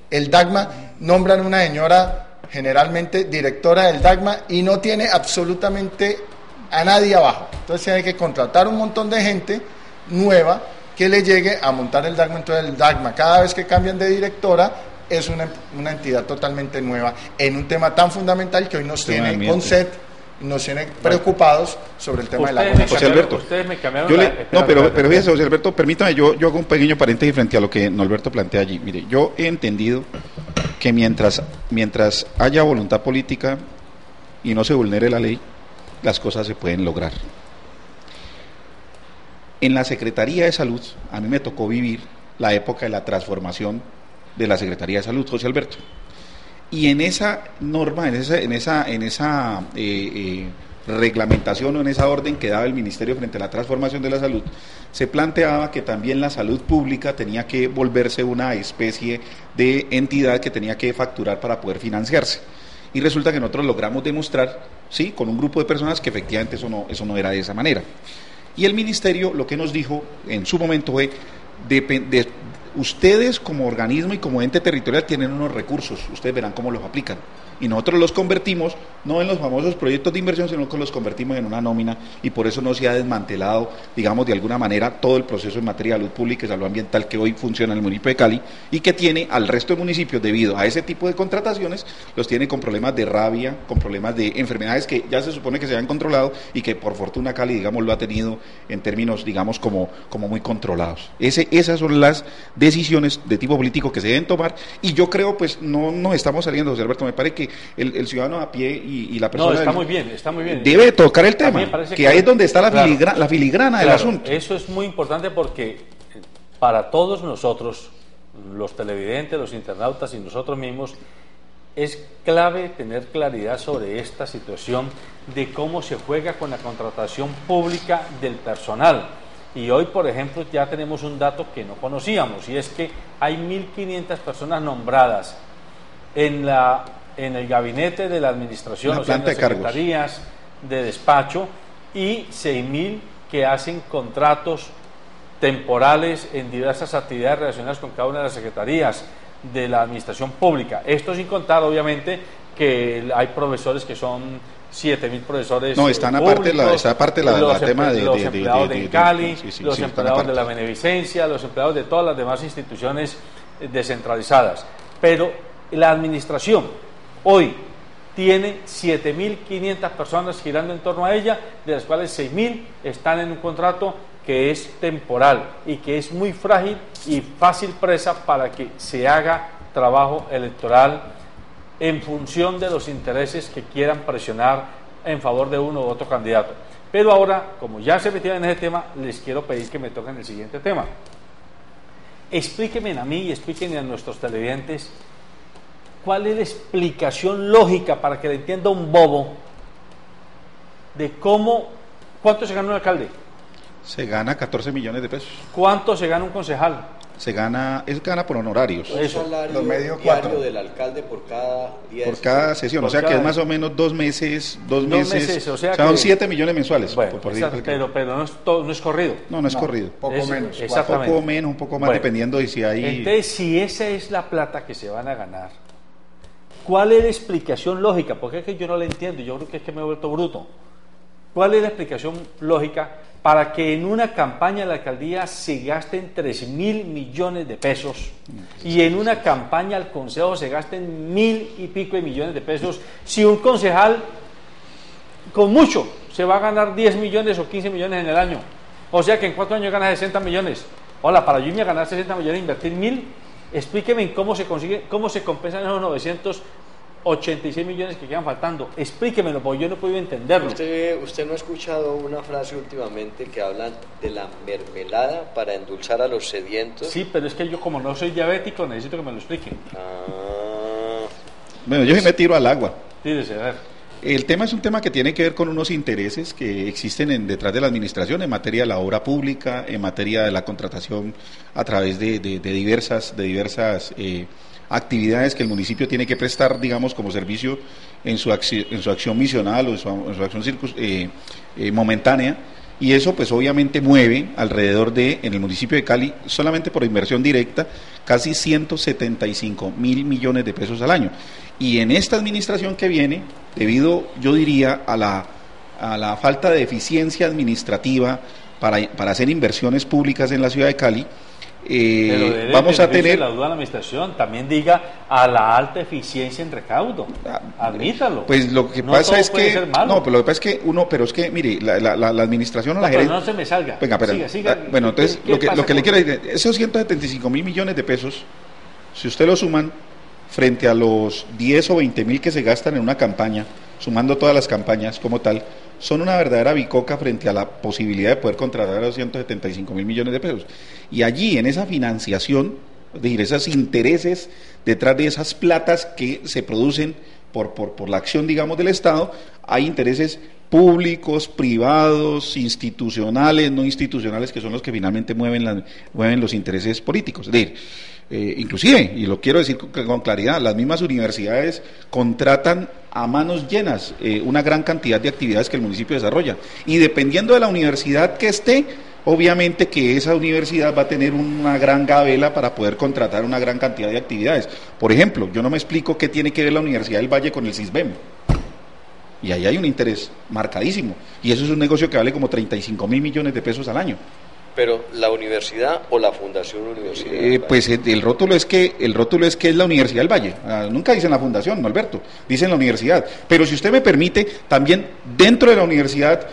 El Dagma nombran una señora, generalmente directora del Dagma, y no tiene absolutamente a nadie abajo. Entonces tiene que contratar un montón de gente nueva que le llegue a montar el Dagma. Entonces el Dagma, cada vez que cambian de directora, es una entidad totalmente nueva en un tema tan fundamental que hoy nos tiene con sed, nos tiene preocupados sobre el tema de la comunicación. José Alberto, ustedes me cambiaron pero fíjese, José Alberto, permítame, yo hago un pequeño paréntesis frente a lo que Norberto plantea allí. Mire, yo he entendido que mientras haya voluntad política y no se vulnere la ley, las cosas se pueden lograr. En la Secretaría de Salud, a mí me tocó vivir la época de la transformación de la Secretaría de Salud, José Alberto. Y en esa norma, en esa reglamentación o en esa orden que daba el Ministerio frente a la transformación de la salud, se planteaba que también la salud pública tenía que volverse una especie de entidad que tenía que facturar para poder financiarse. Y resulta que nosotros logramos demostrar, sí, con un grupo de personas, que efectivamente eso no era de esa manera. Y el Ministerio lo que nos dijo en su momento fue: ustedes como organismo y como ente territorial tienen unos recursos, ustedes verán cómo los aplican. Y nosotros los convertimos, no en los famosos proyectos de inversión, sino que los convertimos en una nómina, y por eso no se ha desmantelado, digamos, de alguna manera todo el proceso en materia de salud pública y salud ambiental que hoy funciona en el municipio de Cali, y que tiene al resto de municipios, debido a ese tipo de contrataciones, los tiene con problemas de rabia, con problemas de enfermedades que ya se supone que se han controlado, y que por fortuna Cali, digamos, lo ha tenido en términos, digamos, como muy controlados. Esas son las decisiones de tipo político que se deben tomar, y yo creo, pues, no nos estamos saliendo, José Alberto, me parece que el ciudadano a pie y la persona... No, está muy bien. Debe tocar el tema, que ahí es donde está la filigrana del asunto. Eso es muy importante, porque para todos nosotros, los televidentes, los internautas y nosotros mismos, es clave tener claridad sobre esta situación de cómo se juega con la contratación pública del personal. Y hoy, por ejemplo, ya tenemos un dato que no conocíamos, y es que hay 1.500 personas nombradas en el gabinete de la administración, o sea, en las secretarías de despacho, y 6.000 que hacen contratos temporales en diversas actividades relacionadas con cada una de las secretarías de la administración pública. Esto sin contar, obviamente, que hay profesores que son 7.000 profesores. No, están aparte la tema de los empleados de Cali, los empleados de la Beneficencia, los empleados de todas las demás instituciones descentralizadas. Pero la administración hoy tiene 7.500 personas girando en torno a ella, de las cuales 6.000 están en un contrato que es temporal y que es muy frágil y fácil presa para que se haga trabajo electoral en función de los intereses que quieran presionar en favor de uno u otro candidato. Pero ahora, como ya se metieron en ese tema, les quiero pedir que me toquen el siguiente tema. Explíquenme a mí y explíquenme a nuestros televidentes cuál es la explicación lógica para que le entienda un bobo de cuánto se gana un alcalde. Se gana 14 millones de pesos. ¿Cuánto se gana un concejal? Gana por honorarios. Un salario medio, diario 4 del alcalde por cada día por cada sesión, Por o sea cada que es más o menos 2 meses, o sea son que- 7 millones mensuales. Bueno, por decir pero no es, no es corrido. no es corrido. Poco Eso, menos. exactamente. Poco menos, un poco más, Bueno, dependiendo de si hay... Entonces, si esa es la plata que se van a ganar, ¿cuál es la explicación lógica? Porque es que yo no la entiendo, yo creo que es que me he vuelto bruto. ¿Cuál es la explicación lógica para que en una campaña de la alcaldía se gasten 3.000 millones de pesos y en una campaña al consejo se gasten 1.000 y pico de millones de pesos si un concejal con mucho se va a ganar 10 millones o 15 millones en el año? O sea que en 4 años gana 60 millones. Hola, para yo ganar 60 millones e invertir 1.000, explíqueme cómo se consigue, cómo se compensan esos 986 millones que quedan faltando. Explíquemelo, porque yo no he podido entenderlo. ¿Usted no ha escuchado una frase últimamente que hablan de la mermelada para endulzar a los sedientos? Sí, pero es que yo como no soy diabético necesito que me lo expliquen. Bueno, yo sí me tiro al agua. Tírese, a ver. El tema es un tema que tiene que ver con unos intereses que existen detrás de la administración en materia de la obra pública, en materia de la contratación a través de diversas actividades que el municipio tiene que prestar, digamos, como servicio en su acción misional o en su acción momentánea, y eso pues obviamente mueve alrededor en el municipio de Cali, solamente por inversión directa, casi 175.000 millones de pesos al año. Y en esta administración que viene, debido, yo diría, a la falta de eficiencia administrativa para hacer inversiones públicas en la ciudad de Cali, vamos a tener la duda a la administración, también diga a la alta eficiencia en recaudo, admítalo. Pues lo que no pasa todo es puede que ser malo. no, pero lo que pasa es que pero es que mire, la administración o la pero gerencia, no se me salga. venga, pero Siga. bueno, entonces ¿Qué lo que pasa le con- quiero decir, esos 175.000 millones de pesos, si usted lo suman frente a los 10 o 20.000 que se gastan en una campaña, sumando todas las campañas como tal, son una verdadera bicoca frente a la posibilidad de poder contratar a los 175.000 millones de pesos. Y allí, en esa financiación, es decir, esos intereses detrás de esas platas que se producen por la acción, digamos, del Estado, hay intereses públicos, privados, institucionales, no institucionales, que son los que finalmente mueven los intereses políticos. Es decir, inclusive, y lo quiero decir con claridad, las mismas universidades contratan a manos llenas una gran cantidad de actividades que el municipio desarrolla, y dependiendo de la universidad que esté, obviamente que esa universidad va a tener una gran gabela para poder contratar una gran cantidad de actividades. Por ejemplo, yo no me explico qué tiene que ver la Universidad del Valle con el CISBEN. Y ahí hay un interés marcadísimo, y eso es un negocio que vale como 35.000 millones de pesos al año. Pero la universidad o la fundación universidad. Pues el rótulo es que es la Universidad del Valle. Nunca dicen la fundación, no, Alberto, dicen la universidad. Pero si usted me permite, también dentro de la Universidad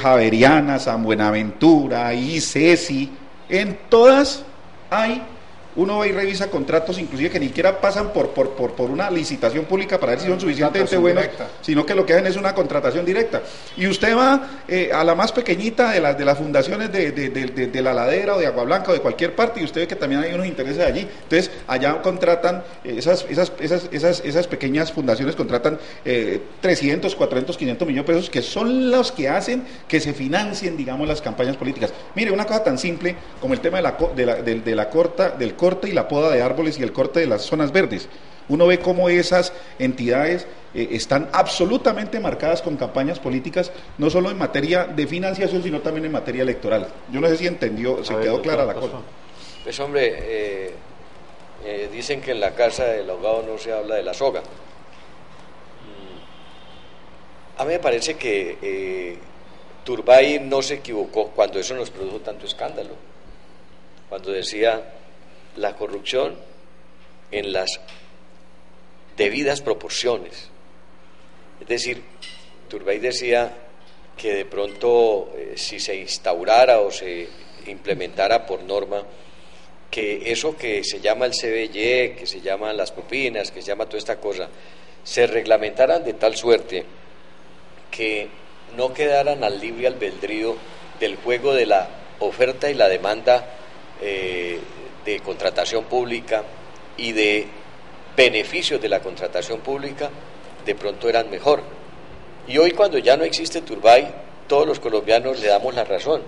Javeriana, San Buenaventura, ICESI, en todas hay, uno va y revisa contratos, inclusive que ni siquiera pasan por una licitación pública para ver si son suficientemente buenos, sino que lo que hacen es una contratación directa. Y usted va a la más pequeñita de las fundaciones de La Ladera o de Agua Blanca o de cualquier parte, y usted ve que también hay unos intereses allí. Entonces, allá contratan, esas pequeñas fundaciones contratan 300, 400, 500 millones de pesos, que son los que hacen que se financien, digamos, las campañas políticas. Mire, una cosa tan simple como el tema del corte y la poda de árboles y el corte de las zonas verdes. Uno ve cómo esas entidades están absolutamente marcadas con campañas políticas, no solo en materia de financiación, sino también en materia electoral. Yo no sé si entendió, se quedó clara la cosa. Pues hombre, dicen que en la casa del ahogado no se habla de la soga. A mí me parece que Turbay no se equivocó cuando eso nos produjo tanto escándalo, cuando decía la corrupción en las debidas proporciones. Es decir, Turbay decía que de pronto si se instaurara o se implementara por norma que eso que se llama el CBY, que se llaman las propinas, que se llama toda esta cosa, se reglamentaran de tal suerte que no quedaran al libre albedrío del juego de la oferta y la demanda de contratación pública y de beneficios de la contratación pública, de pronto eran mejor. Y hoy, cuando ya no existe Turbay, todos los colombianos le damos la razón,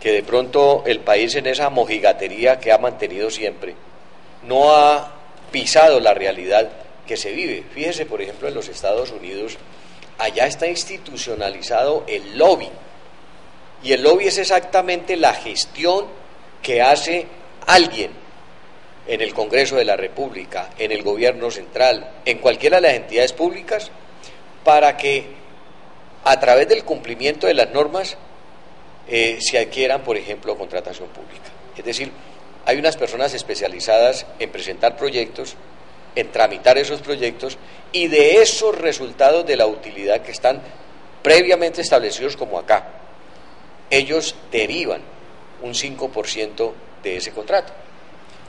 que de pronto el país, en esa mojigatería que ha mantenido siempre, no ha pisado la realidad que se vive. Fíjese, por ejemplo, en los Estados Unidos, allá está institucionalizado el lobby, y el lobby es exactamente la gestión que hace alguien en el Congreso de la República, en el gobierno central, en cualquiera de las entidades públicas, para que a través del cumplimiento de las normas se adquieran, por ejemplo, contratación pública. Es decir, hay unas personas especializadas en presentar proyectos, en tramitar esos proyectos, y de esos resultados de la utilidad que están previamente establecidos, como acá, ellos derivan un 5% de ese contrato.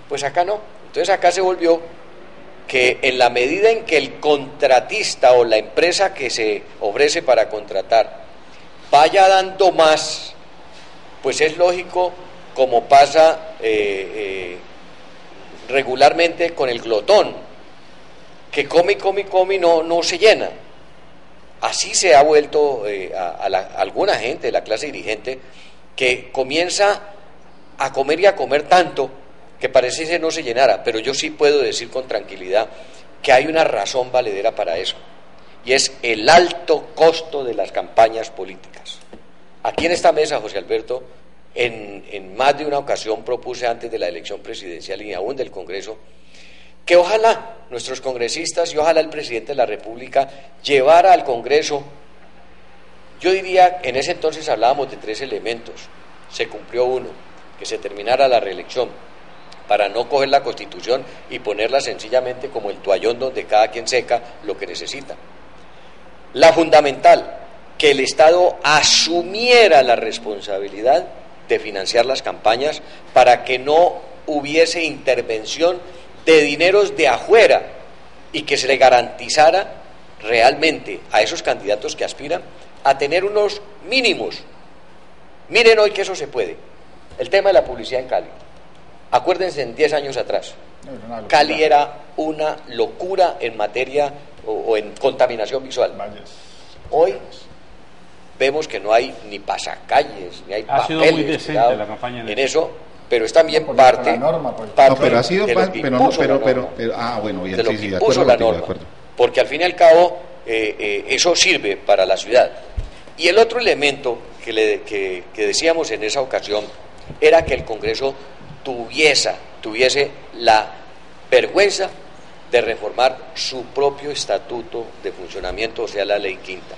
Pues acá no. Entonces acá se volvió que en la medida en que el contratista o la empresa que se ofrece para contratar vaya dando más, pues es lógico, como pasa regularmente con el glotón, que come y no se llena. Así se ha vuelto a alguna gente de la clase dirigente, que comienza a comer y a comer tanto que parece que no se llenara. Pero yo sí puedo decir con tranquilidad que hay una razón valedera para eso, y es el alto costo de las campañas políticas. Aquí en esta mesa, José Alberto, en más de una ocasión propuse, antes de la elección presidencial y aún del Congreso, que ojalá nuestros congresistas y ojalá el presidente de la República llevara al Congreso, yo diría, en ese entonces hablábamos de 3 elementos, se cumplió uno, que se terminara la reelección, para no coger la Constitución y ponerla sencillamente como el toallón donde cada quien seca lo que necesita. La fundamental, que el Estado asumiera la responsabilidad de financiar las campañas para que no hubiese intervención de dineros de afuera y que se le garantizara realmente a esos candidatos que aspiran a tener unos mínimos. Miren hoy que eso se puede. El tema de la publicidad en Cali. Acuérdense, en 10 años atrás, Cali era una locura en materia o en contaminación visual. Hoy vemos que no hay ni pasacalles, ni hay papeles. Ha sido muy decente la campaña en eso, pero es también parte, pero ha sido de lo que impuso la norma, porque al fin y al cabo eso sirve para la ciudad. Y el otro elemento que decíamos en esa ocasión era que el Congreso tuviese la vergüenza de reformar su propio estatuto de funcionamiento, o sea, la ley quinta.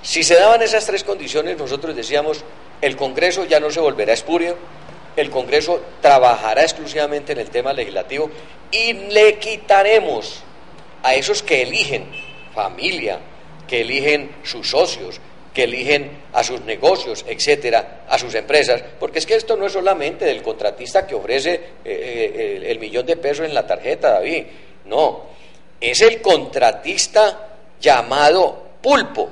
Si se daban esas 3 condiciones, nosotros decíamos, el Congreso ya no se volverá espurio, el Congreso trabajará exclusivamente en el tema legislativo y le quitaremos a esos que eligen familia, que eligen sus socios, que eligen a sus negocios, etcétera, a sus empresas, porque es que esto no es solamente del contratista que ofrece el $1.000.000 en la tarjeta, David, no, es el contratista llamado pulpo.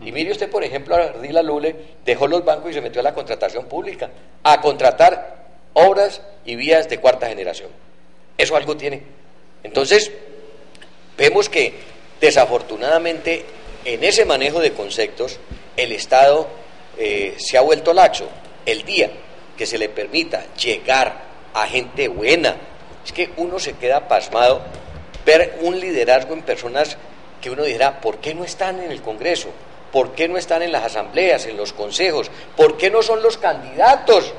Y mire usted, por ejemplo, a Ardila Lule dejó los bancos y se metió a la contratación pública, a contratar obras y vías de 4ª generación. Eso algo tiene. Entonces, vemos que desafortunadamente en ese manejo de conceptos el Estado se ha vuelto laxo. El día que se le permita llegar a gente buena, es que uno se queda pasmado ver un liderazgo en personas que uno dirá, ¿por qué no están en el Congreso? ¿Por qué no están en las asambleas, en los consejos? ¿Por qué no son los candidatos?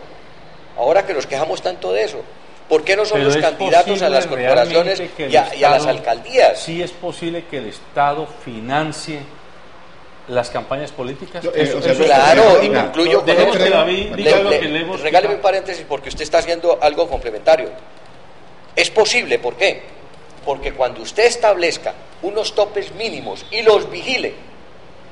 Ahora que nos quejamos tanto de eso, ¿por qué no son los candidatos a las corporaciones y a las alcaldías? ¿Sí es posible que el Estado financie las campañas políticas? Claro, y concluyo con esto. David, regáleme un paréntesis porque usted está haciendo algo complementario. Es posible, ¿por qué? Porque cuando usted establezca unos topes mínimos y los vigile,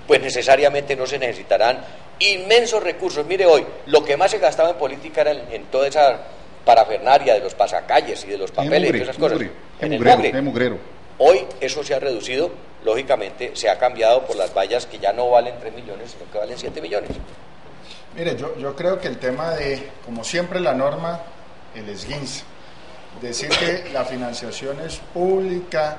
pues necesariamente no se necesitarán inmensos recursos. Mire hoy, lo que más se gastaba en política era en toda esa parafernaria de los pasacalles y de los papeles y todas esas cosas. En el mugrero. Hoy eso se ha reducido, lógicamente se ha cambiado por las vallas que ya no valen 3 millones, sino que valen 7 millones. Mire, yo creo que el tema de, como siempre la norma, el esguince, decir que la financiación es pública,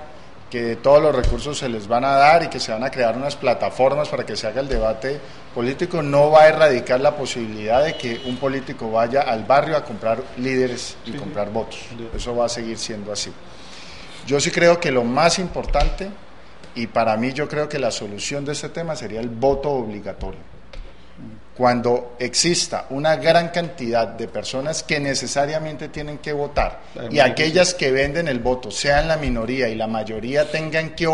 que todos los recursos se les van a dar y que se van a crear unas plataformas para que se haga el debate político, no va a erradicar la posibilidad de que un político vaya al barrio a comprar líderes y comprar votos. Eso va a seguir siendo así. Yo sí creo que lo más importante, y para mí yo creo que la solución de este tema sería el voto obligatorio. Cuando exista una gran cantidad de personas que necesariamente tienen que votar y aquellas que venden el voto sean la minoría y la mayoría tengan que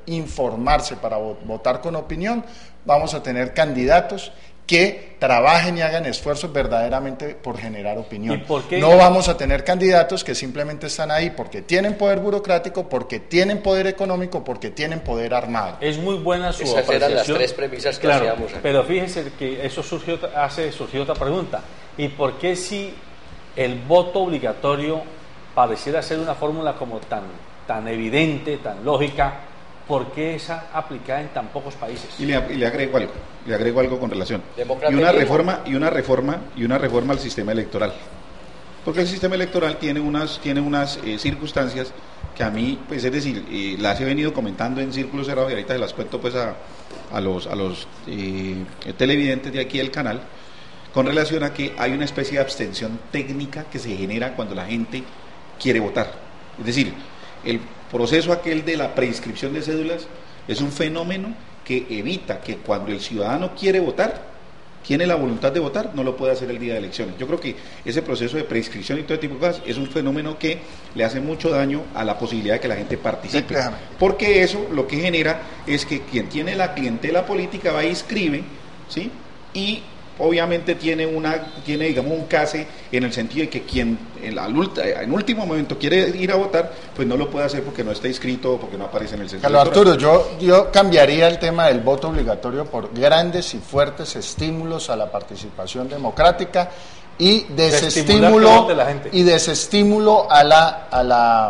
informarse para votar con opinión, vamos a tener candidatos que trabajen y hagan esfuerzos verdaderamente por generar opinión. No vamos a tener candidatos que simplemente están ahí porque tienen poder burocrático, porque tienen poder económico, porque tienen poder armado. Es muy buena su apreciación. Esas eran las 3 premisas que hacíamos aquí. Pero fíjense que eso surgió otra pregunta. ¿Y por qué si el voto obligatorio pareciera ser una fórmula como tan evidente, tan lógica, ¿por qué esa aplicada en tan pocos países? Y le agrego algo con relación. Y una reforma al sistema electoral. Porque el sistema electoral tiene unas circunstancias que a mí, pues es decir, las he venido comentando en círculos cerrados y ahorita se las cuento pues a los televidentes de aquí del canal, con relación a que hay una especie de abstención técnica que se genera cuando la gente quiere votar. Es decir, el proceso aquel de la preinscripción de cédulas es un fenómeno que evita que cuando el ciudadano quiere votar, tiene la voluntad de votar, no lo puede hacer el día de elecciones. Yo creo que ese proceso de preinscripción y todo tipo de cosas es un fenómeno que le hace mucho daño a la posibilidad de que la gente participe. Porque eso lo que genera es que quien tiene la clientela política va y inscribe, ¿sí? Y obviamente tiene digamos un case en el sentido de que quien en último momento quiere ir a votar, pues no lo puede hacer porque no está inscrito o porque no aparece en el censo. Carlos Arturo, yo cambiaría el tema del voto obligatorio por grandes y fuertes estímulos a la participación democrática y desestímulo a la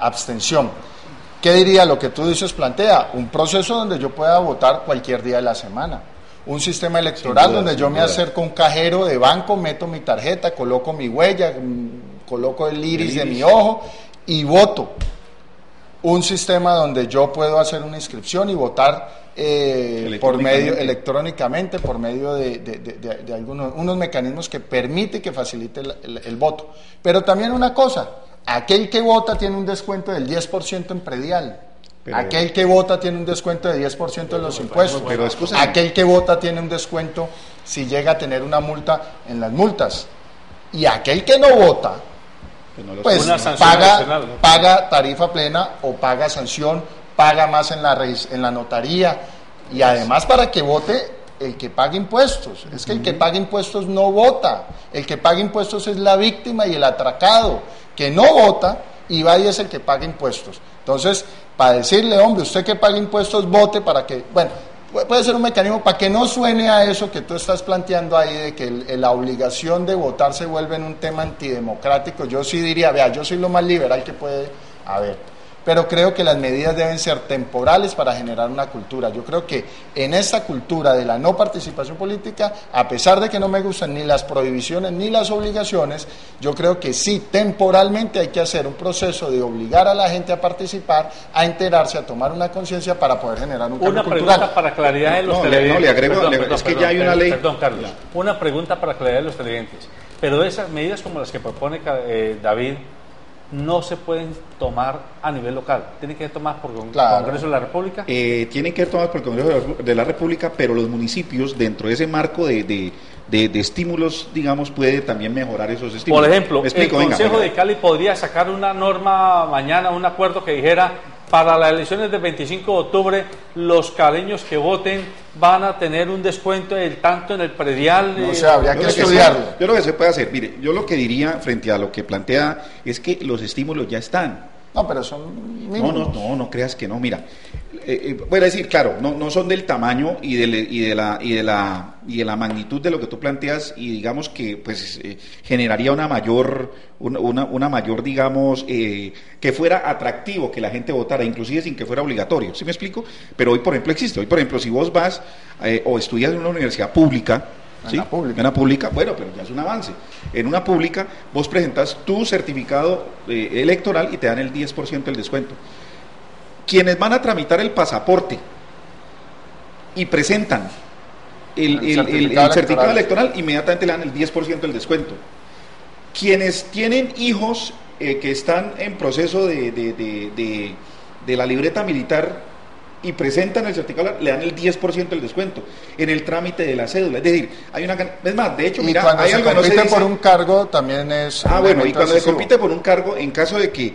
abstención. ¿Qué diría lo que tú dices? Plantea un proceso donde yo pueda votar cualquier día de la semana. Un sistema electoral donde yo me acerco a un cajero de banco, meto mi tarjeta, coloco mi huella, coloco el iris de mi ojo y voto. Un sistema donde yo puedo hacer una inscripción y votar electrónicamente por medio de unos mecanismos que permite que facilite el voto. Pero también una cosa, aquel que vota tiene un descuento del 10% en predial. Aquel que vota tiene un descuento de 10% en los impuestos. Aquel que vota tiene un descuento si llega a tener una multa en las multas. Y aquel que no vota, pues paga tarifa plena o paga sanción, paga más en la notaría. Y además para que vote el que paga impuestos. Es que el que paga impuestos no vota. El que paga impuestos es la víctima y el atracado, que no vota y va y es el que paga impuestos. Entonces, para decirle, hombre, usted que paga impuestos, vote para que, bueno, puede ser un mecanismo para que no suene a eso que tú estás planteando ahí, de que la obligación de votar se vuelve en un tema antidemocrático. Yo sí diría, vea, yo soy lo más liberal que puede haber, pero creo que las medidas deben ser temporales para generar una cultura. Yo creo que en esta cultura de la no participación política, a pesar de que no me gustan ni las prohibiciones ni las obligaciones, yo creo que sí, temporalmente hay que hacer un proceso de obligar a la gente a participar, a enterarse, a tomar una conciencia para poder generar un cambio cultural. Una pregunta para claridad de los televidentes. Es que ya hay una ley. Perdón, Carlos. Una pregunta para claridad de los televidentes. Pero esas medidas como las que propone David, no se pueden tomar a nivel local, tienen que tomar por Congreso de la República. Tienen que tomar por el Congreso de la República, pero los municipios, dentro de ese marco de estímulos, digamos, puede también mejorar esos estímulos. Por ejemplo, el Consejo de Cali podría sacar una norma mañana, un acuerdo que dijera: para las elecciones del 25 de octubre, los caleños que voten van a tener un descuento del tanto en el predial. No, o sea, habría que estudiarlo. Yo lo que se puede hacer, mire, yo lo que diría frente a lo que plantea es que los estímulos ya están. No, pero son mínimos. No creas que no, mira. Bueno, es decir, claro, no son del tamaño y de la magnitud de lo que tú planteas, y digamos que pues generaría una mayor digamos, que fuera atractivo que la gente votara, inclusive sin que fuera obligatorio, ¿sí me explico? Pero hoy, por ejemplo, existe. Hoy, por ejemplo, si vos vas o estudias en una universidad pública, ¿sí? En una pública, bueno, pero ya es un avance. En una pública vos presentas tu certificado electoral y te dan el 10% del descuento. Quienes van a tramitar el pasaporte y presentan el certificado electoral, inmediatamente le dan el 10% del descuento. Quienes tienen hijos que están en proceso de la libreta militar y presentan el certificado, le dan el 10% del descuento en el trámite de la cédula. Es decir, es más, de hecho, y mira, cuando hay se algo compite no se dice, por un cargo también es... bueno, y cuando se compite por un cargo, en caso de que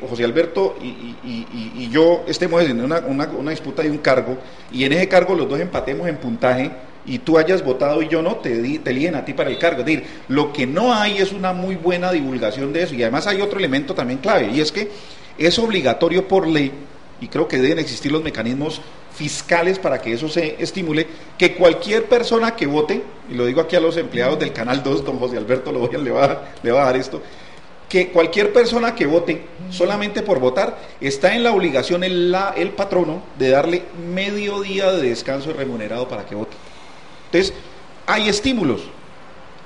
José Alberto y yo estemos en una disputa de un cargo, y en ese cargo los dos empatemos en puntaje, y tú hayas votado y yo no, te eligen a ti para el cargo. Es decir, lo que no hay es una muy buena divulgación de eso, y además hay otro elemento también clave, y es que es obligatorio por ley, y creo que deben existir los mecanismos fiscales para que eso se estimule, que cualquier persona que vote, y lo digo aquí a los empleados del Canal 2, don José Alberto le va a dar esto, que cualquier persona que vote, solamente por votar, está en la obligación el patrono de darle medio día de descanso remunerado para que vote. Entonces, hay estímulos.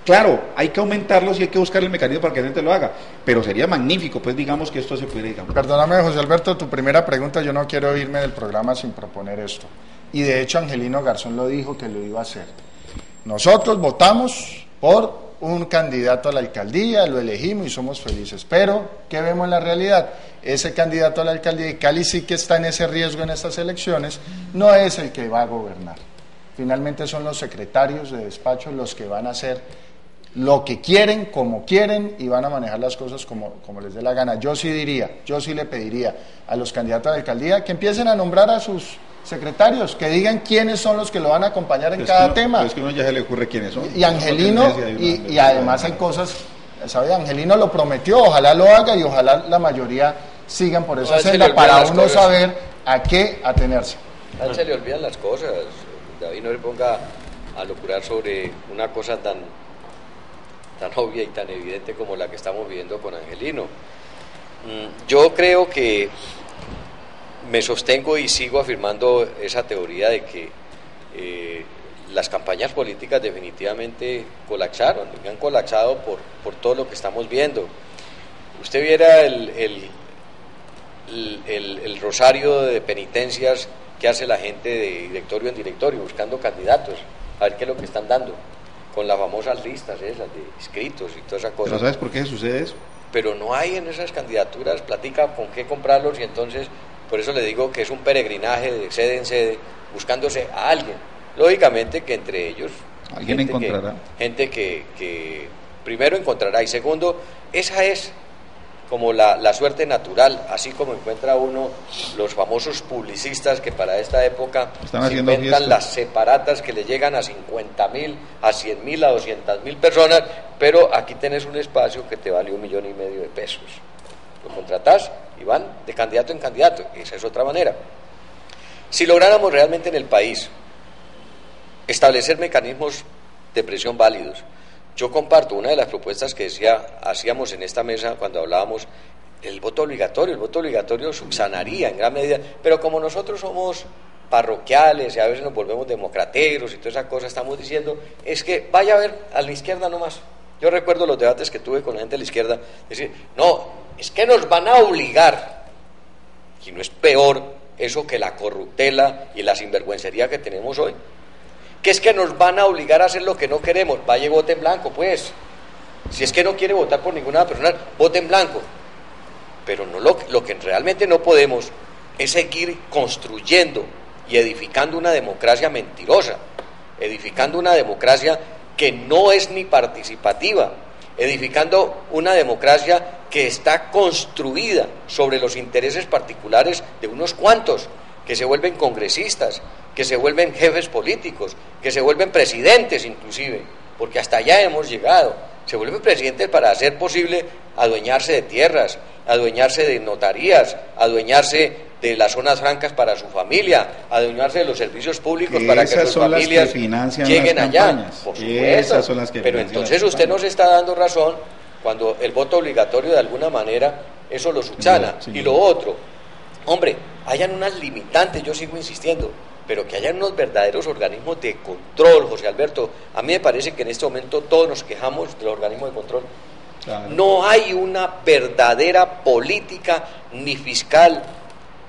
Claro, hay que aumentarlos y hay que buscar el mecanismo para que la gente lo haga, pero sería magnífico, pues digamos que esto se puede, digamos. Perdóname, José Alberto, tu primera pregunta, yo no quiero irme del programa sin proponer esto. Y de hecho Angelino Garzón lo dijo que lo iba a hacer. Nosotros votamos por un candidato a la alcaldía, lo elegimos y somos felices, pero ¿qué vemos en la realidad? Ese candidato a la alcaldía, y Cali sí que está en ese riesgo en estas elecciones, no es el que va a gobernar. Finalmente son los secretarios de despacho los que van a hacer lo que quieren, como quieren, y van a manejar las cosas como les dé la gana. Yo sí le pediría a los candidatos a la alcaldía que empiecen a nombrar a sus secretarios, que digan quiénes son los que lo van a acompañar en cada tema. Es que a uno ya se le ocurre quiénes son. Y Angelino, y además hay cosas, ¿sabe? Angelino lo prometió, ojalá lo haga y ojalá la mayoría sigan por esa senda para uno saber a qué atenerse. A él se le olvidan las cosas, David, no le ponga a locurar sobre una cosa tan obvia y tan evidente como la que estamos viviendo con Angelino. Yo creo que me sostengo y sigo afirmando esa teoría de que las campañas políticas definitivamente colapsaron, han colapsado por todo lo que estamos viendo. Usted viera el rosario de penitencias que hace la gente de directorio en directorio buscando candidatos, a ver qué es lo que están dando, con las famosas listas esas de inscritos y todas esas cosas. ¿Pero sabes por qué sucede eso? Pero no hay en esas candidaturas, platica con qué comprarlos, y entonces, por eso le digo que es un peregrinaje de sede en sede, buscándose a alguien. Lógicamente que entre ellos alguien encontrará. Gente que primero encontrará, y segundo, esa es como la suerte natural, así como encuentra uno los famosos publicistas que para esta época se inventan las separatas que le llegan a 50.000, a 100.000, a 200.000 personas, pero aquí tenés un espacio que te vale 1,5 millones de pesos. Lo contratás y van de candidato en candidato, esa es otra manera. Si lográramos realmente en el país establecer mecanismos de presión válidos, yo comparto una de las propuestas que hacíamos en esta mesa cuando hablábamos el voto obligatorio subsanaría en gran medida, pero como nosotros somos parroquiales y a veces nos volvemos democrateros y toda esa cosa, estamos diciendo, es que vaya a ver a la izquierda nomás. Yo recuerdo los debates que tuve con la gente de la izquierda, decir, no, es que nos van a obligar, y no es peor eso que la corruptela y la sinvergüencería que tenemos hoy, que es que nos van a obligar a hacer lo que no queremos. Vaya y vote en blanco, pues. Si es que no quiere votar por ninguna persona, vote en blanco. Pero no lo que realmente no podemos es seguir construyendo y edificando una democracia mentirosa, edificando una democracia que no es ni participativa, edificando una democracia que está construida sobre los intereses particulares de unos cuantos, que se vuelven congresistas, que se vuelven jefes políticos, que se vuelven presidentes inclusive, porque hasta allá hemos llegado, se vuelven presidentes para hacer posible adueñarse de tierras, adueñarse de notarías, adueñarse de las zonas francas para su familia, adueñarse de los servicios públicos para que sus familias lleguen allá. Por supuesto, pero entonces usted nos está dando razón cuando el voto obligatorio de alguna manera eso lo subsana. Y lo otro, hombre, hayan unas limitantes, yo sigo insistiendo, pero que hayan unos verdaderos organismos de control, José Alberto. A mí me parece que en este momento todos nos quejamos de los organismos de control. Claro. No hay una verdadera política ni fiscal,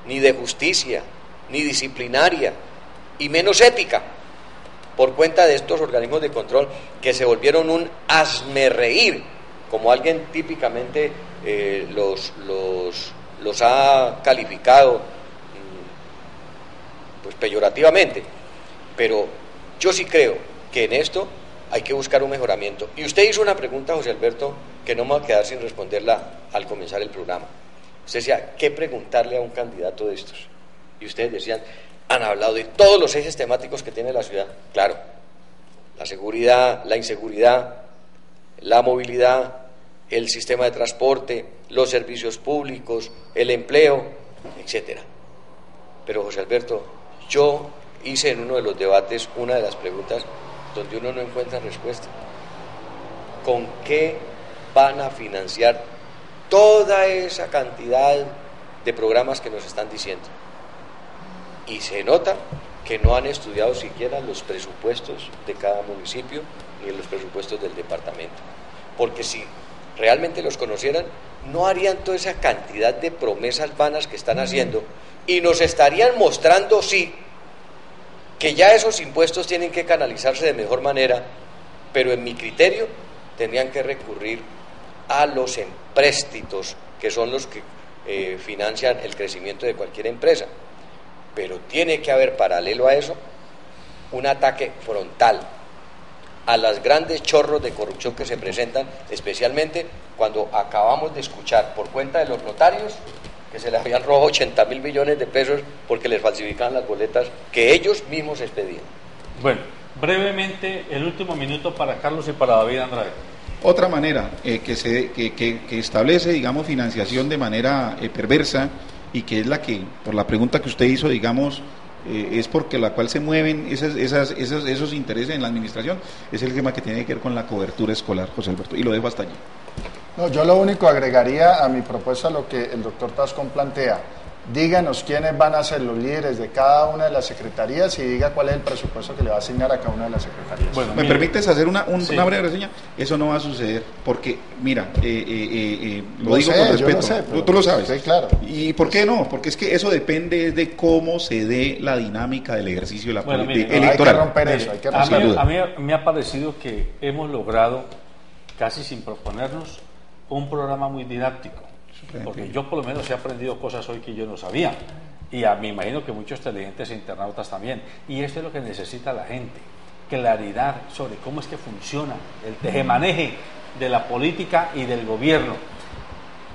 ni de justicia, ni disciplinaria, y menos ética, por cuenta de estos organismos de control que se volvieron un hazmerreír, como alguien típicamente los ha calificado pues peyorativamente. Pero yo sí creo que en esto hay que buscar un mejoramiento. Y usted hizo una pregunta, José Alberto, que no me va a quedar sin responderla al comenzar el programa. Usted decía, ¿qué preguntarle a un candidato de estos? Y ustedes decían, han hablado de todos los ejes temáticos que tiene la ciudad. Claro, la seguridad, la inseguridad, la movilidad, el sistema de transporte, los servicios públicos, el empleo, etcétera. Pero, José Alberto, yo hice en uno de los debates una de las preguntas donde uno no encuentra respuesta. ¿Con qué van a financiar toda esa cantidad de programas que nos están diciendo? Y se nota que no han estudiado siquiera los presupuestos de cada municipio ni los presupuestos del departamento, porque si realmente los conocieran no harían toda esa cantidad de promesas vanas que están haciendo y nos estarían mostrando sí que ya esos impuestos tienen que canalizarse de mejor manera, pero en mi criterio tendrían que recurrir a los empréstitos, que son los que financian el crecimiento de cualquier empresa. Pero tiene que haber paralelo a eso un ataque frontal a los grandes chorros de corrupción que se presentan, especialmente cuando acabamos de escuchar por cuenta de los notarios que se les habían robado 80.000 millones de pesos porque les falsificaban las boletas que ellos mismos expedían. Bueno, brevemente el último minuto para Carlos y para David Andrade. Otra manera que establece, digamos, financiación de manera perversa, y que es la que, por la pregunta que usted hizo, digamos, es porque la cual se mueven esos intereses en la administración, es el tema que tiene que ver con la cobertura escolar, José Alberto, y lo dejo hasta allí. No, yo lo único agregaría a mi propuesta lo que el doctor Tascón plantea. Díganos quiénes van a ser los líderes de cada una de las secretarías y diga cuál es el presupuesto que le va a asignar a cada una de las secretarías. Bueno, ¿me permites hacer una breve reseña? Eso no va a suceder porque, mira, lo digo con respeto, yo lo sé, tú lo sabes. Sí, claro. ¿Y por qué no? Porque es que eso depende de cómo se dé la dinámica del ejercicio de la política electoral. Hay que romper eso, hay que romper. A mí me ha parecido que hemos logrado, casi sin proponernos, un programa muy didáctico. Porque yo por lo menos he aprendido cosas hoy que yo no sabía, y me imagino que muchos televidentes e internautas también, y esto es lo que necesita la gente: claridad sobre cómo es que funciona el tejemaneje de la política y del gobierno.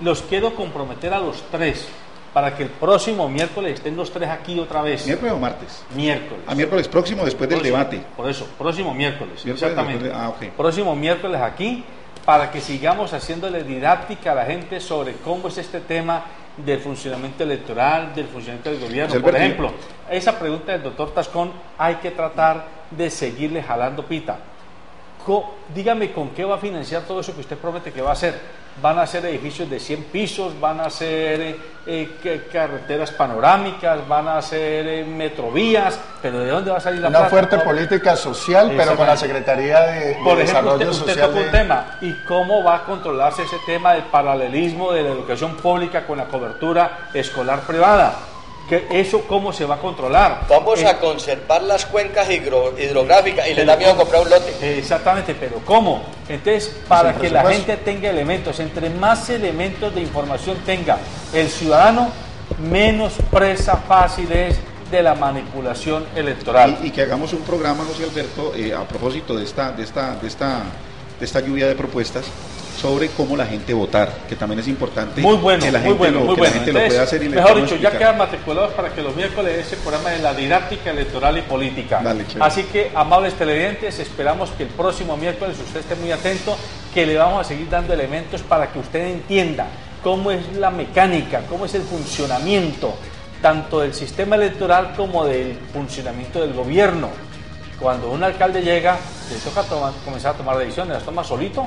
Los quiero comprometer a los tres para que el próximo miércoles estén los tres aquí otra vez. ¿Miércoles o martes? Miércoles. Miércoles próximo, después del debate. Por eso, próximo miércoles, exactamente. Okay. Próximo miércoles aquí, para que sigamos haciéndole didáctica a la gente sobre cómo es este tema del funcionamiento electoral, del funcionamiento del gobierno. Por ejemplo, esa pregunta del doctor Tascón hay que tratar de seguirle jalando pita. Dígame con qué va a financiar todo eso que usted promete que va a hacer. ¿Van a ser edificios de 100 pisos? ¿Van a ser carreteras panorámicas? ¿Van a ser metrovías? ¿Pero de dónde va a salir la plata? Una fuerte política social, pero con la Secretaría de Desarrollo Social. Usted tocó un tema. ¿Y cómo va a controlarse ese tema del paralelismo de la educación pública con la cobertura escolar privada? ¿Eso cómo se va a controlar? Vamos a conservar las cuencas hidrográficas y le da miedo comprar un lote. Exactamente, pero ¿cómo? Entonces, para que la gente tenga elementos, entre más elementos de información tenga el ciudadano, menos presa fácil es de la manipulación electoral. Y que hagamos un programa, José Alberto, a propósito de esta lluvia de propuestas, sobre cómo la gente votar, que también es importante. Muy bueno, que la gente lo pueda hacer y mejor dicho, ya quedan matriculados para que los miércoles ese programa de la didáctica electoral y política. Dale, así que, amables televidentes, esperamos que el próximo miércoles usted esté muy atento, que le vamos a seguir dando elementos para que usted entienda cómo es la mecánica, cómo es el funcionamiento tanto del sistema electoral como del funcionamiento del gobierno. Cuando un alcalde llega, le toca comenzar a tomar decisiones, las toma solito,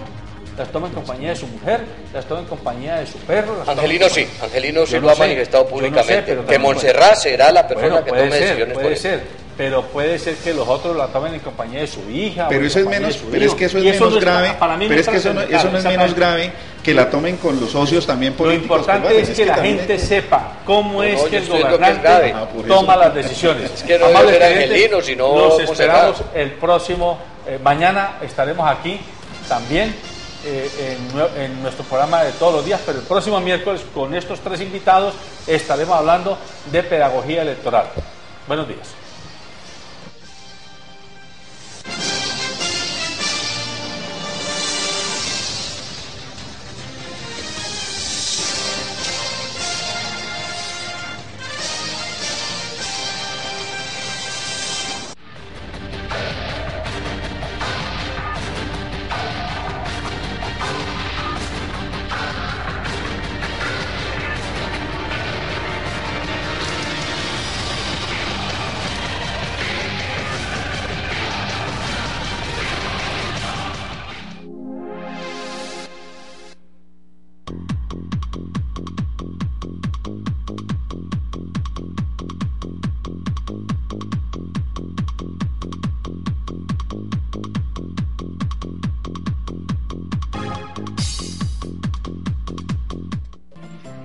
las toma en compañía de su mujer, las toma en compañía de su perro. Angelino sí lo ha manifestado públicamente, que Montserrat será la persona que tome decisiones por eso. Pero puede ser que los otros la tomen en compañía de su hija. Pero eso es menos, pero es que eso es menos grave. Pero es que eso no es menos grave que la tomen con los socios también políticos. Lo importante es que la gente sepa cómo es que el gobernante toma las decisiones. Es que no debe ser Angelino, sino los esperamos el próximo, mañana estaremos aquí también en nuestro programa de todos los días, pero el próximo miércoles con estos 3 invitados estaremos hablando de pedagogía electoral. Buenos días.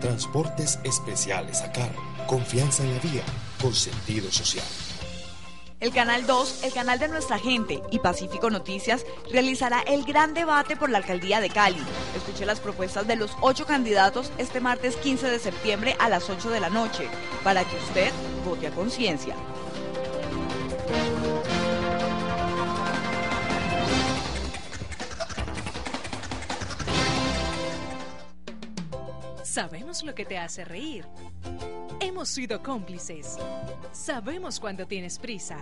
Transportes especiales a cargo. Confianza en la vía, con sentido social. El Canal 2, el canal de nuestra gente, y Pacífico Noticias realizará el gran debate por la alcaldía de Cali. Escuche las propuestas de los 8 candidatos este martes 15 de septiembre a las 8 de la noche, para que usted vote a conciencia. Sabemos lo que te hace reír. Hemos sido cómplices. Sabemos cuando tienes prisa.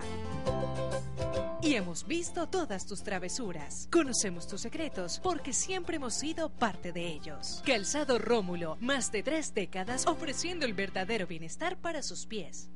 Y hemos visto todas tus travesuras. Conocemos tus secretos porque siempre hemos sido parte de ellos. Calzado Rómulo, más de 3 décadas ofreciendo el verdadero bienestar para sus pies.